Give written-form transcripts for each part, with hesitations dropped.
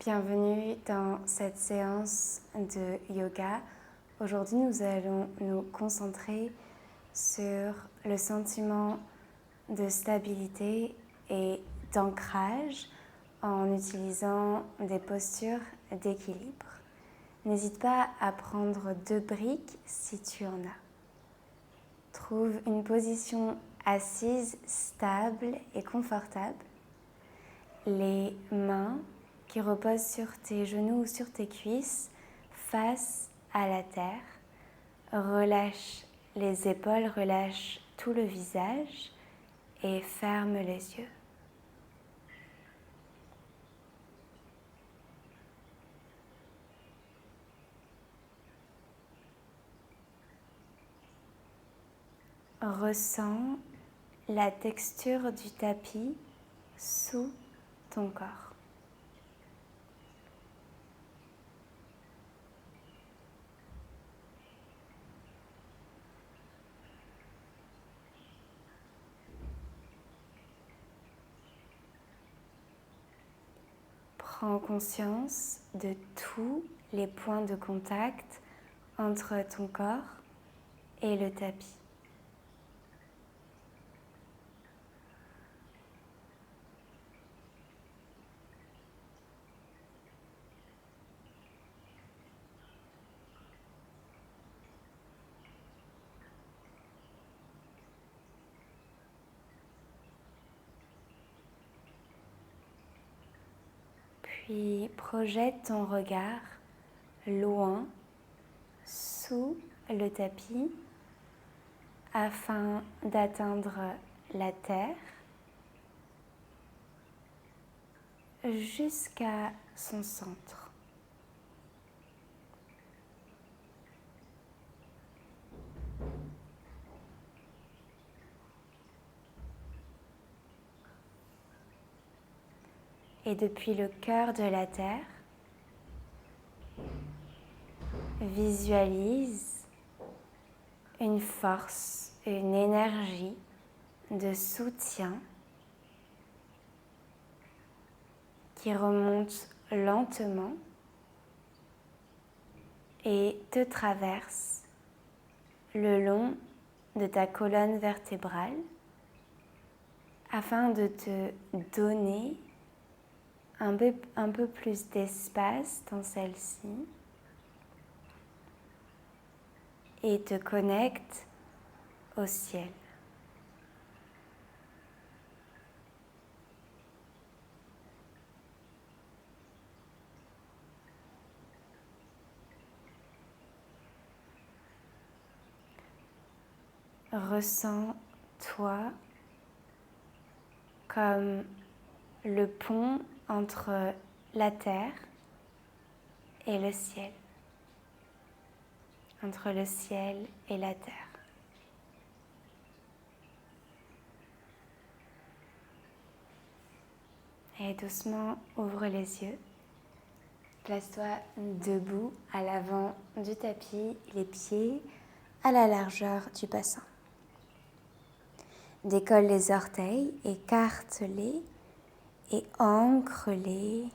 Bienvenue dans cette séance de yoga. Aujourd'hui, nous allons nous concentrer sur le sentiment de stabilité et d'ancrage en utilisant des postures d'équilibre. N'hésite pas à prendre 2 briques si tu en as. Trouve une position assise, stable et confortable. Les mains qui reposent sur tes genoux ou sur tes cuisses face à la terre. Relâche les épaules, relâche tout le visage et ferme les yeux. Ressens la texture du tapis sous ton corps. Prends conscience de tous les points de contact entre ton corps et le tapis. Puis projette ton regard loin sous le tapis afin d'atteindre la terre jusqu'à son centre. Et depuis le cœur de la terre, visualise une force, une énergie de soutien qui remonte lentement et te traverse le long de ta colonne vertébrale afin de te donner un peu plus d'espace dans celle-ci et te connecte au ciel. Ressens-toi comme le pont entre la terre et le ciel, entre le ciel et la terre. Et doucement, ouvre les yeux. Place-toi debout à l'avant du tapis, les pieds à la largeur du bassin. Décolle les orteils, écarte-les et ancre-les.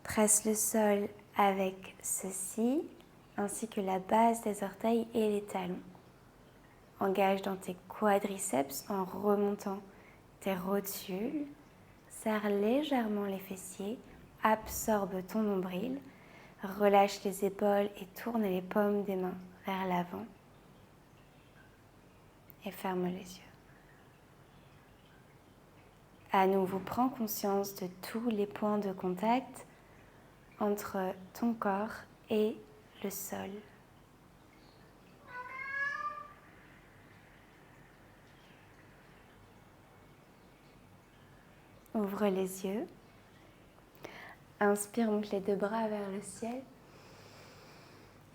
Presse le sol avec ceci, ainsi que la base des orteils et les talons. Engage dans tes quadriceps en remontant tes rotules. Serre légèrement les fessiers, absorbe ton nombril, relâche les épaules et tourne les paumes des mains vers l'avant et ferme les yeux. À nouveau, prends conscience de tous les points de contact entre ton corps et le sol. Ouvre les yeux. Inspire, monte les 2 bras vers le ciel.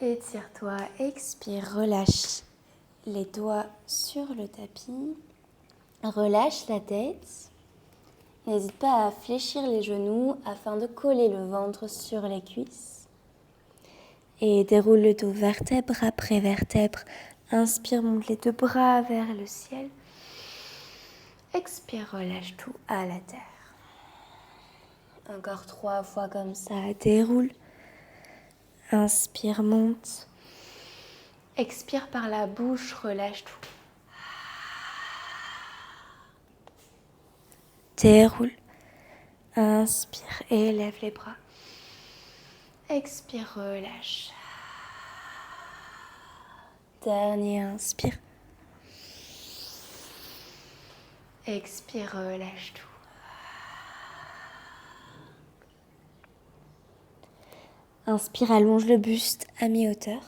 Étire-toi, expire, relâche les doigts sur le tapis. Relâche la tête. N'hésite pas à fléchir les genoux afin de coller le ventre sur les cuisses. Et déroule le dos vertèbre après vertèbre. Inspire, monte les 2 bras vers le ciel. Expire, relâche tout à la terre. Encore 3 fois comme ça, déroule. Inspire, monte. Expire par la bouche, relâche tout. Déroule. Inspire, élève les bras. Expire, relâche. Dernier inspire. Expire, relâche tout. Inspire, allonge le buste à mi-hauteur.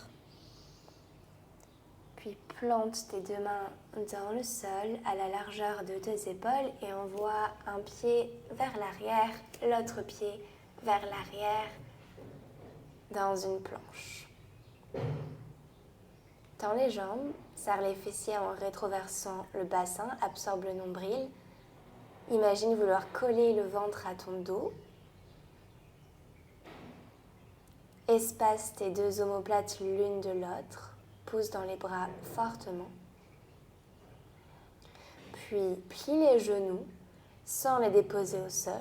Puis plante tes 2 mains dans le sol à la largeur de tes épaules et envoie un pied vers l'arrière, l'autre pied vers l'arrière dans une planche. Tends les jambes, serre les fessiers en rétroversant le bassin, absorbe le nombril. Imagine vouloir coller le ventre à ton dos. Espace tes 2 omoplates l'une de l'autre. Pousse dans les bras fortement. Puis plie les genoux sans les déposer au sol.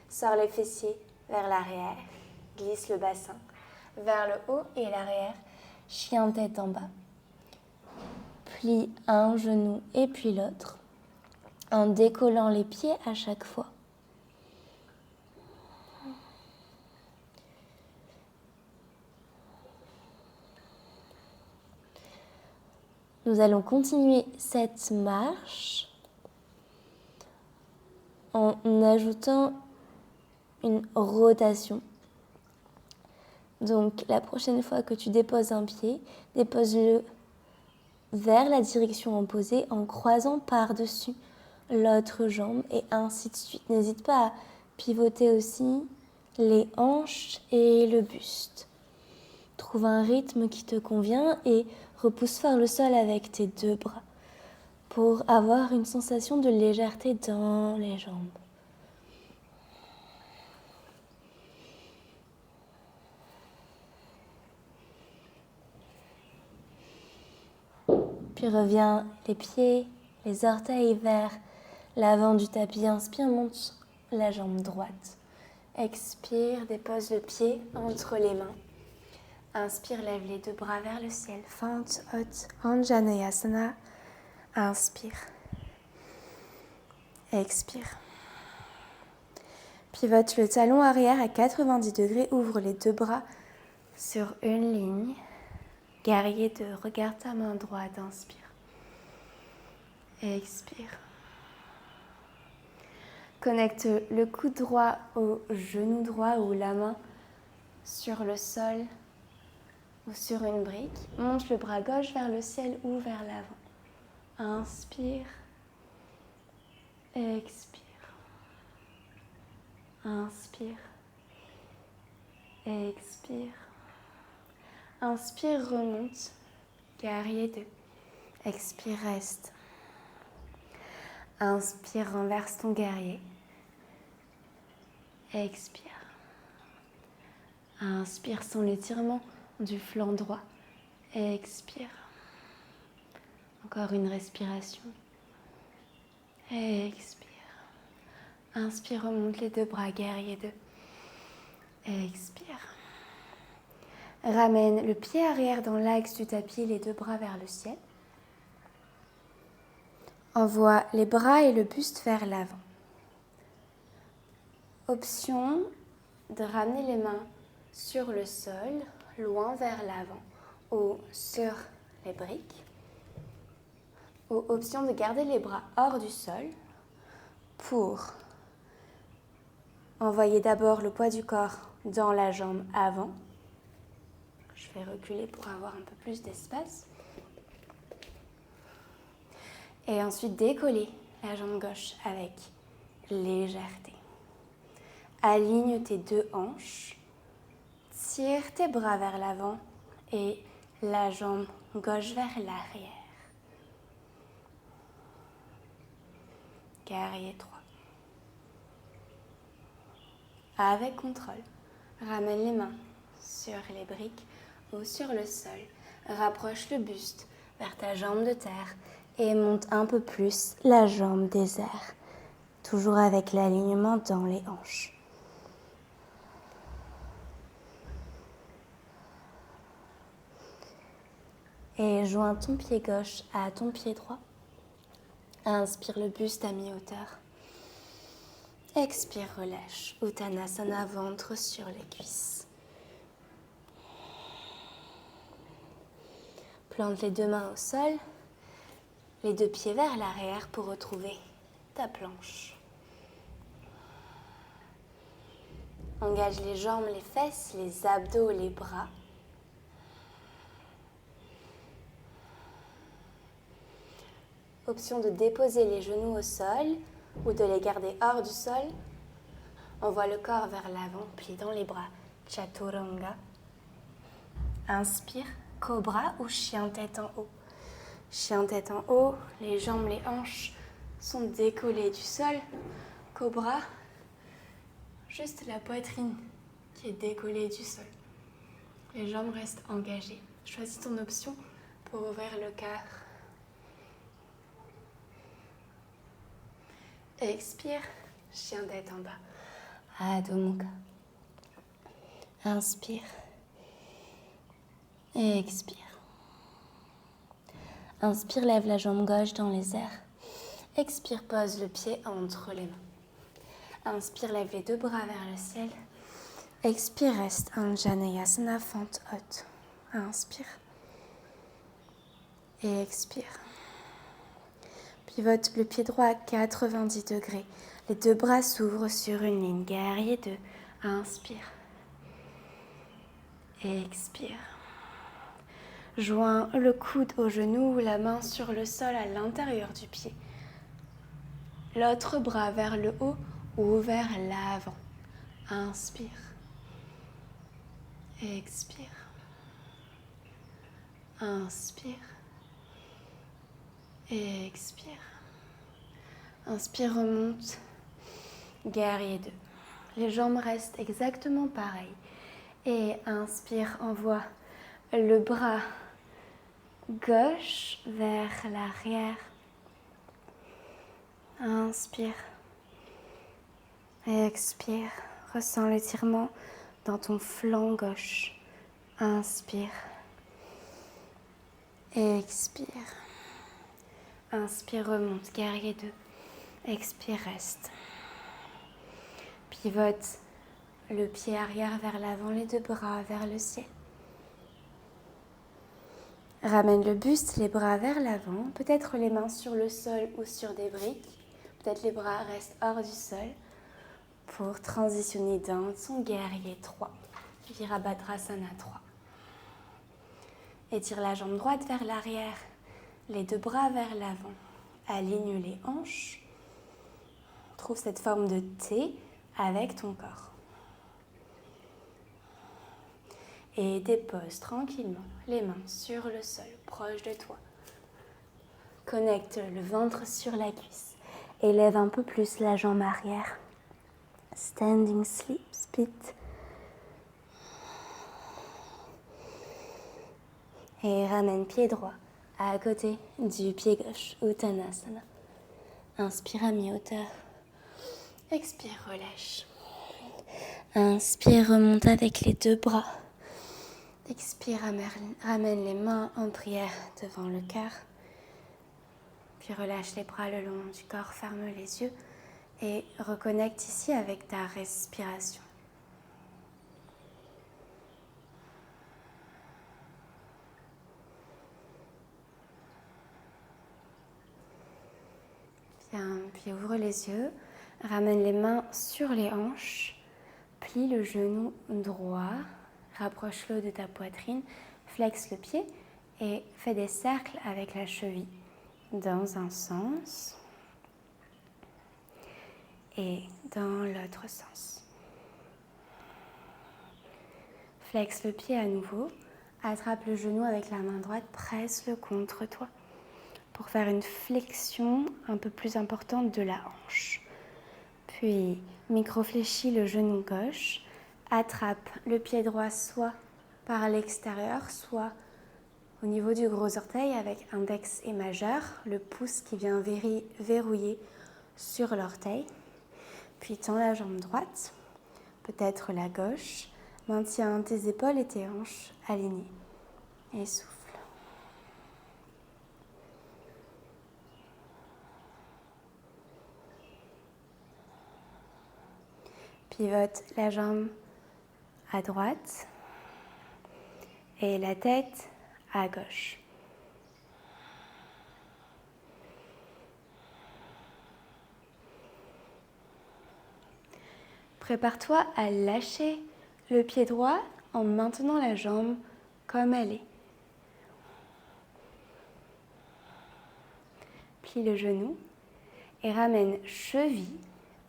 Sors les fessiers vers l'arrière. Glisse le bassin vers le haut et l'arrière. Chien tête en bas. Plie un genou et puis l'autre en décollant les pieds à chaque fois. Nous allons continuer cette marche en ajoutant une rotation. Donc la prochaine fois que tu déposes un pied, dépose-le vers la direction opposée en croisant par-dessus l'autre jambe et ainsi de suite. N'hésite pas à pivoter aussi les hanches et le buste. Trouve un rythme qui te convient et repousse fort le sol avec tes 2 bras pour avoir une sensation de légèreté dans les jambes. Puis reviens les pieds, les orteils vers l'avant du tapis. Inspire, monte la jambe droite. Expire, dépose le pied entre les mains. Inspire, lève les 2 bras vers le ciel. Fente haute, Anjaneyasana. Inspire. Expire. Pivote le talon arrière à 90 degrés. Ouvre les 2 bras sur une ligne. Guerrier 2, regarde ta main droite, inspire. Expire. Connecte le coude droit au genou droit ou la main sur le sol ou sur une brique. Monte le bras gauche vers le ciel ou vers l'avant. Inspire. Expire. Inspire. Expire. Inspire, remonte. Guerrier 2. Expire, reste. Inspire, renverse ton guerrier. Expire. Inspire sans l'étirement du flanc droit. Expire. Encore une respiration. Expire. Inspire, remonte les 2 bras, guerrier 2. Expire. Ramène le pied arrière dans l'axe du tapis, les 2 bras vers le ciel. Envoie les bras et le buste vers l'avant. Option de ramener les mains sur le sol, loin vers l'avant, ou sur les briques. Ou option de garder les bras hors du sol pour envoyer d'abord le poids du corps dans la jambe avant. Je vais reculer pour avoir un peu plus d'espace. Et ensuite décoller la jambe gauche avec légèreté. Aligne tes 2 hanches. Tire tes bras vers l'avant et la jambe gauche vers l'arrière. Guerrier 3. Avec contrôle, ramène les mains sur les briques ou sur le sol. Rapproche le buste vers ta jambe de terre et monte un peu plus la jambe des airs. Toujours avec l'alignement dans les hanches. Et joins ton pied gauche à ton pied droit. Inspire le buste à mi-hauteur. Expire, relâche. Uttanasana, ventre sur les cuisses. Plante les deux mains au sol, les deux pieds vers l'arrière pour retrouver ta planche. Engage les jambes, les fesses, les abdos, les bras. Option de déposer les genoux au sol ou de les garder hors du sol. Envoie le corps vers l'avant, plie dans les bras. Chaturanga. Inspire, cobra ou chien tête en haut. Chien tête en haut, les jambes, les hanches sont décollées du sol. Cobra, juste la poitrine qui est décollée du sol. Les jambes restent engagées. Choisis ton option pour ouvrir le cœur. Expire, chien tête en bas. Adho Mukha. Inspire. Et expire. Inspire, lève la jambe gauche dans les airs. Expire, pose le pied entre les mains. Inspire, lève les deux bras vers le ciel. Expire, reste en Janayasana, fente haute. Inspire. Et expire. Pivote le pied droit à 90 degrés. Les deux bras s'ouvrent sur une ligne. Guerrier 2. Inspire. Et expire. Joins le coude au genou ou la main sur le sol à l'intérieur du pied. L'autre bras vers le haut ou vers l'avant. Inspire. Expire. Inspire. Expire. Inspire, remonte. Guerrier 2. Les jambes restent exactement pareilles. Et inspire, envoie le bras gauche vers l'arrière. Inspire. Expire. Ressens l'étirement dans ton flanc gauche. Inspire. Expire. Inspire, remonte. Guerrier 2. Expire, reste. Pivote le pied arrière vers l'avant, les deux bras vers le ciel. Ramène le buste, les bras vers l'avant, peut-être les mains sur le sol ou sur des briques. Peut-être les bras restent hors du sol pour transitionner dans ton guerrier 3. Virabhadrasana 3. Étire la jambe droite vers l'arrière, les deux bras vers l'avant. Aligne les hanches. Trouve cette forme de T avec ton corps. Et dépose tranquillement les mains sur le sol, proche de toi. Connecte le ventre sur la cuisse. Élève un peu plus la jambe arrière. Standing split. Et ramène pied droit à côté du pied gauche, Uttanasana. Inspire à mi-hauteur. Expire, relâche. Inspire, remonte avec les deux bras. Expire, ramène les mains en prière devant le cœur. Puis relâche les bras le long du corps, ferme les yeux et reconnecte ici avec ta respiration. Bien, puis ouvre les yeux, ramène les mains sur les hanches, plie le genou droit, rapproche-le de ta poitrine, flexe le pied et fais des cercles avec la cheville dans un sens et dans l'autre sens. Flexe le pied à nouveau, attrape le genou avec la main droite, presse-le contre toi pour faire une flexion un peu plus importante de la hanche. Puis micro-fléchis le genou gauche, attrape le pied droit soit par l'extérieur, soit au niveau du gros orteil avec index et majeur, le pouce qui vient verrouiller sur l'orteil. Puis tends la jambe droite, peut-être la gauche. Maintiens tes épaules et tes hanches alignées. Et souffle. pivote la jambe à droite et la tête à gauche. Prépare-toi à lâcher le pied droit en maintenant la jambe comme elle est. Plie le genou et ramène cheville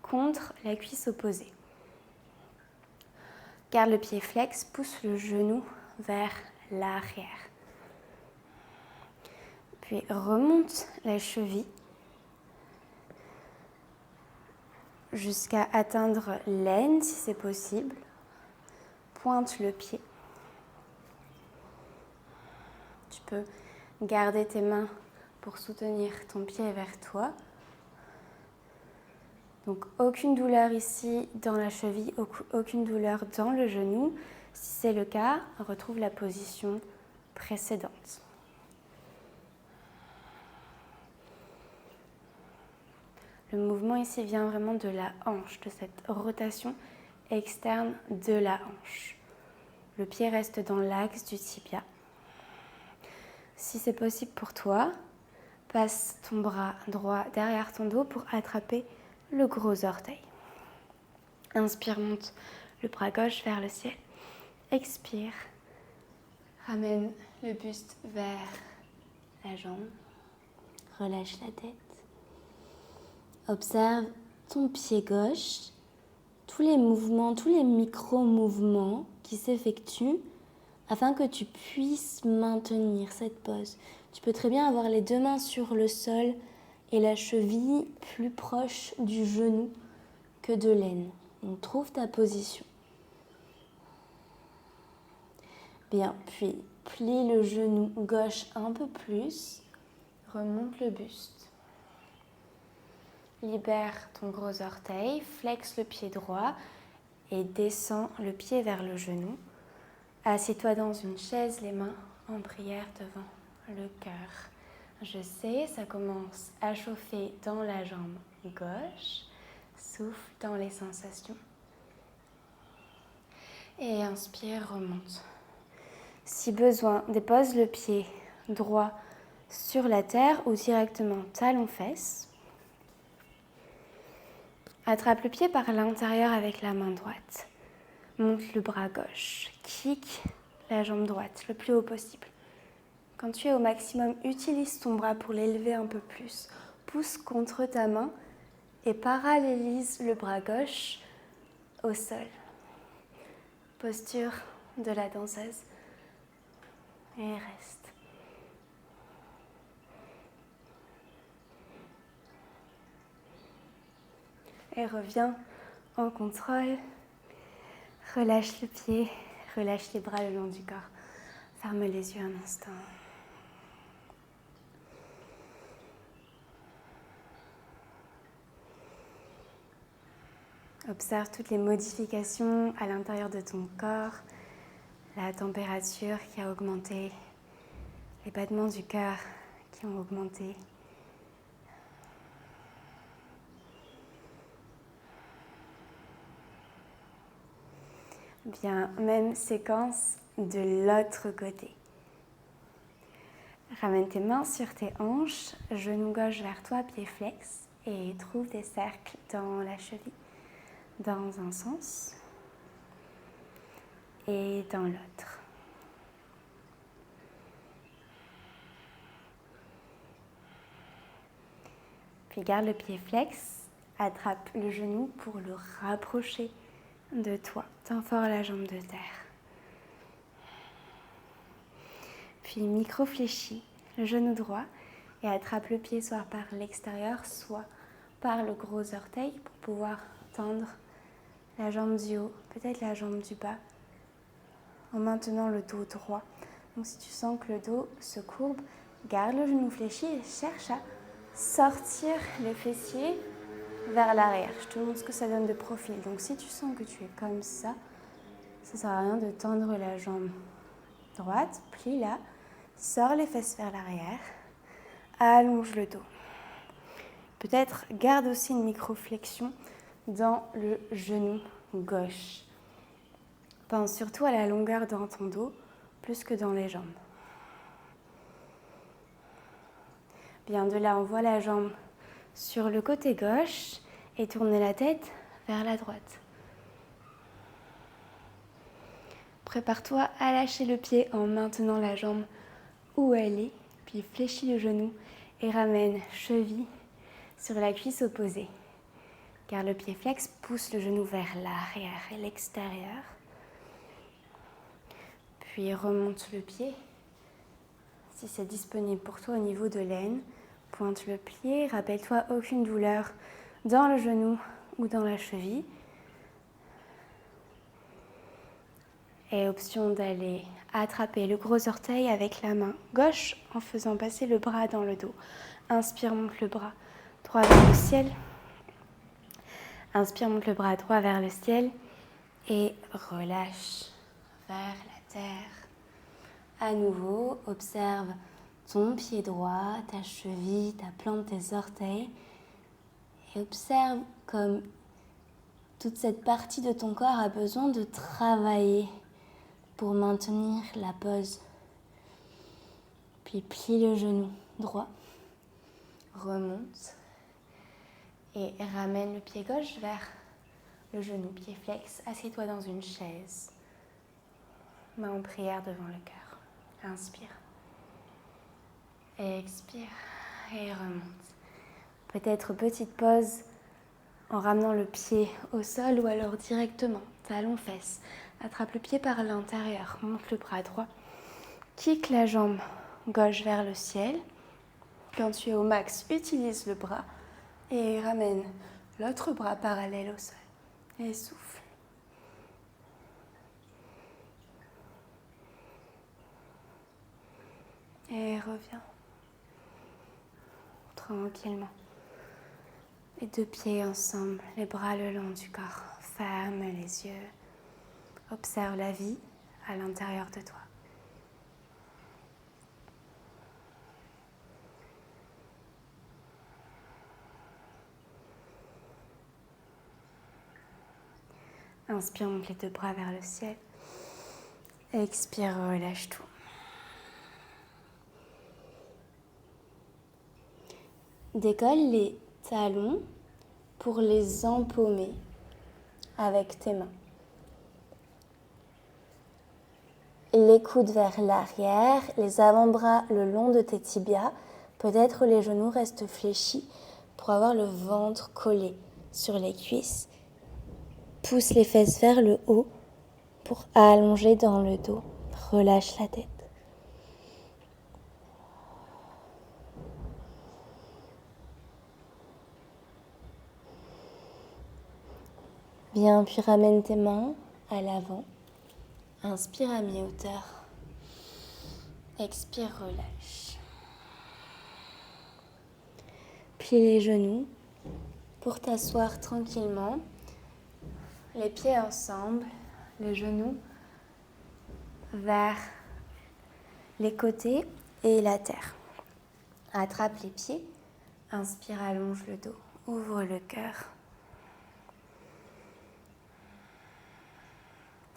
contre la cuisse opposée. Garde le pied flex, pousse le genou vers l'arrière. Puis remonte la cheville jusqu'à atteindre l'aine si c'est possible. Pointe le pied. Tu peux garder tes mains pour soutenir ton pied vers toi. Donc aucune douleur ici dans la cheville, aucune douleur dans le genou. Si c'est le cas, retrouve la position précédente. Le mouvement ici vient vraiment de la hanche, de cette rotation externe de la hanche. Le pied reste dans l'axe du tibia. Si c'est possible pour toi, passe ton bras droit derrière ton dos pour attraper le gros orteil. Inspire, monte le bras gauche vers le ciel. Expire, ramène le buste vers la jambe. Relâche la tête. Observe ton pied gauche, tous les mouvements, tous les micro-mouvements qui s'effectuent afin que tu puisses maintenir cette pose. Tu peux très bien avoir les deux mains sur le sol et la cheville plus proche du genou que de l'aine. Donc trouve ta position. Bien, puis plie le genou gauche un peu plus, remonte le buste. Libère ton gros orteil, flexe le pied droit et descends le pied vers le genou. Assieds-toi dans une chaise, les mains en prière devant le cœur. Je sais, ça commence à chauffer dans la jambe gauche. Souffle dans les sensations. Et inspire, remonte. Si besoin, dépose le pied droit sur la terre ou directement talon-fesse. Attrape le pied par l'intérieur avec la main droite. Monte le bras gauche. Kick la jambe droite le plus haut possible. Quand tu es au maximum, utilise ton bras pour l'élever un peu plus. Pousse contre ta main et parallélise le bras gauche au sol. Posture de la danseuse. Et reste. Et reviens en contrôle. Relâche le pied, relâche les bras le long du corps. Ferme les yeux un instant. Observe toutes les modifications à l'intérieur de ton corps, la température qui a augmenté, les battements du cœur qui ont augmenté. Bien, même séquence de l'autre côté. Ramène tes mains sur tes hanches, genou gauche vers toi, pied flex, et trouve des cercles dans la cheville, dans un sens et dans l'autre. Puis garde le pied flex, attrape le genou pour le rapprocher de toi. Tends fort la jambe de terre. Puis micro-fléchis le genou droit et attrape le pied soit par l'extérieur, soit par le gros orteil pour pouvoir tendre la jambe du haut, peut-être la jambe du bas, en maintenant le dos droit. Donc si tu sens que le dos se courbe, garde le genou fléchi et cherche à sortir les fessiers vers l'arrière. Je te montre ce que ça donne de profil. Donc si tu sens que tu es comme ça ne sert à rien de tendre la jambe droite, plie-la, sors les fesses vers l'arrière, allonge le dos. Peut-être garde aussi une micro-flexion dans le genou gauche. Pense surtout à la longueur dans ton dos, plus que dans les jambes. Bien, de là, on voit la jambe sur le côté gauche et tourner la tête vers la droite. Prépare-toi à lâcher le pied en maintenant la jambe où elle est, puis fléchis le genou et ramène cheville sur la cuisse opposée. Car le pied flex pousse le genou vers l'arrière et l'extérieur. Puis remonte le pied, si c'est disponible pour toi au niveau de l'aine. Pointe le pied, rappelle-toi aucune douleur dans le genou ou dans la cheville. Et option d'aller attraper le gros orteil avec la main gauche en faisant passer le bras dans le dos. Inspire, monte le bras droit vers le ciel. Inspire, monte le bras droit vers le ciel et relâche vers la terre. À nouveau, observe ton pied droit, ta cheville, ta plante, tes orteils et observe comme toute cette partie de ton corps a besoin de travailler pour maintenir la pose. Puis plie le genou droit, remonte et ramène le pied gauche vers le genou, pied flex. Assieds-toi dans une chaise, main en prière devant le cœur. Inspire, expire et remonte. Peut-être petite pause en ramenant le pied au sol ou alors directement, talon-fesse. Attrape le pied par l'intérieur, monte le bras droit, kick la jambe gauche vers le ciel. Quand tu es au max, utilise le bras et ramène l'autre bras parallèle au sol. Et souffle. Et reviens. Tranquillement. Les deux pieds ensemble, les bras le long du corps. Ferme les yeux. Observe la vie à l'intérieur de toi. Inspire, monte les deux bras vers le ciel. Expire, relâche tout. Décolle les talons pour les empaumer avec tes mains. Les coudes vers l'arrière, les avant-bras le long de tes tibias. Peut-être les genoux restent fléchis pour avoir le ventre collé sur les cuisses. Pousse les fesses vers le haut pour allonger dans le dos. Relâche la tête. Bien, puis ramène tes mains à l'avant. Inspire à mi-hauteur. Expire, relâche. Plie les genoux pour t'asseoir tranquillement. Les pieds ensemble, les genoux vers les côtés et la terre. Attrape les pieds. Inspire, allonge le dos. Ouvre le cœur.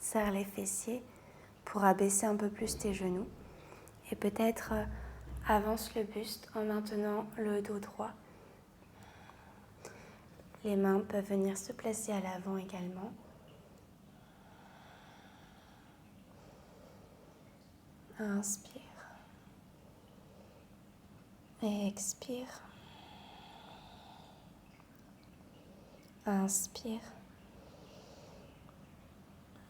Serre les fessiers pour abaisser un peu plus tes genoux. Et peut-être avance le buste en maintenant le dos droit. Les mains peuvent venir se placer à l'avant également. Inspire. Et expire. Inspire.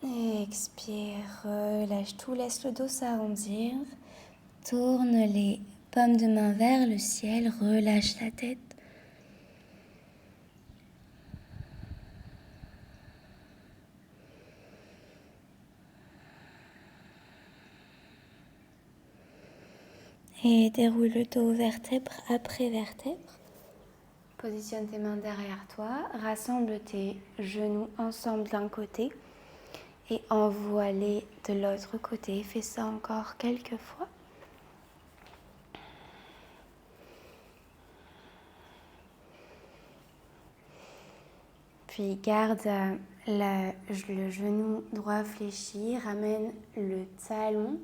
Et expire. Relâche tout. Laisse le dos s'arrondir. Tourne les paumes de main vers le ciel. Relâche la tête. Et déroule le dos vertèbre après vertèbre. Positionne tes mains derrière toi. Rassemble tes genoux ensemble d'un côté et envoie-les de l'autre côté. Fais ça encore quelques fois. Puis garde le genou droit fléchi, ramène le talon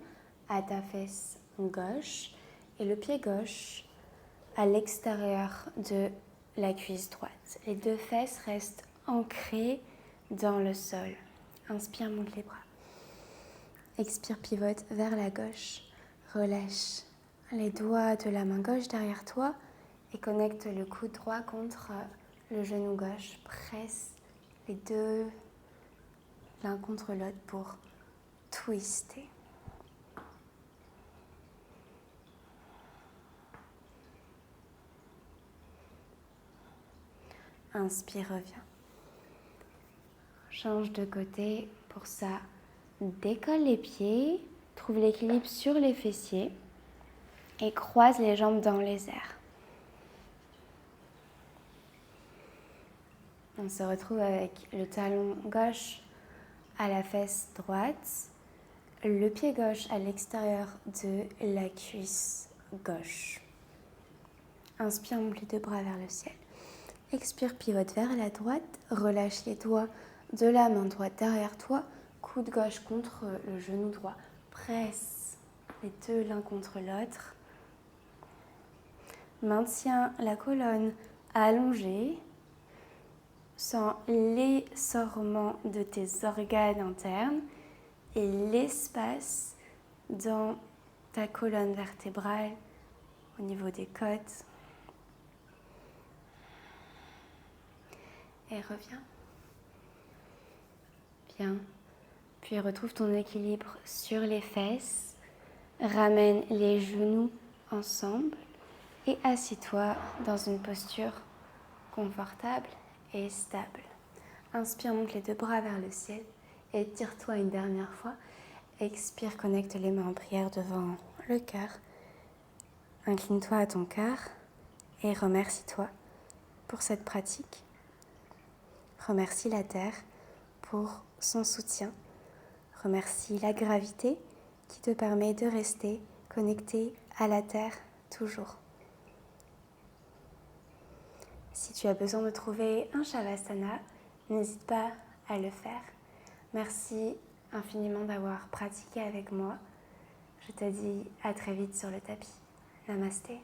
à ta fesse gauche et le pied gauche à l'extérieur de la cuisse droite. Les deux fesses restent ancrées dans le sol. Inspire, monte les bras. Expire, pivote vers la gauche. Relâche les doigts de la main gauche derrière toi et connecte le coude droit contre le genou gauche. Presse les deux l'un contre l'autre pour twister. Inspire, reviens. Change de côté. Pour ça, décolle les pieds, trouve l'équilibre sur les fessiers et croise les jambes dans les airs. On se retrouve avec le talon gauche à la fesse droite, le pied gauche à l'extérieur de la cuisse gauche. Inspire, monte les deux bras vers le ciel. Expire, pivote vers la droite, relâche les doigts de la main droite derrière toi, coude gauche contre le genou droit. Presse les deux l'un contre l'autre. Maintiens la colonne allongée. Sens l'essorement de tes organes internes et l'espace dans ta colonne vertébrale au niveau des côtes. Et reviens. Bien. Puis retrouve ton équilibre sur les fesses. Ramène les genoux ensemble et assis-toi dans une posture confortable et stable. Inspire, monte les deux bras vers le ciel. Étire-toi une dernière fois. Expire, connecte les mains en prière devant le cœur. Incline-toi à ton cœur et remercie-toi pour cette pratique. Remercie la Terre pour son soutien. Remercie la gravité qui te permet de rester connecté à la Terre toujours. Si tu as besoin de trouver un Shavasana, n'hésite pas à le faire. Merci infiniment d'avoir pratiqué avec moi. Je te dis à très vite sur le tapis. Namasté.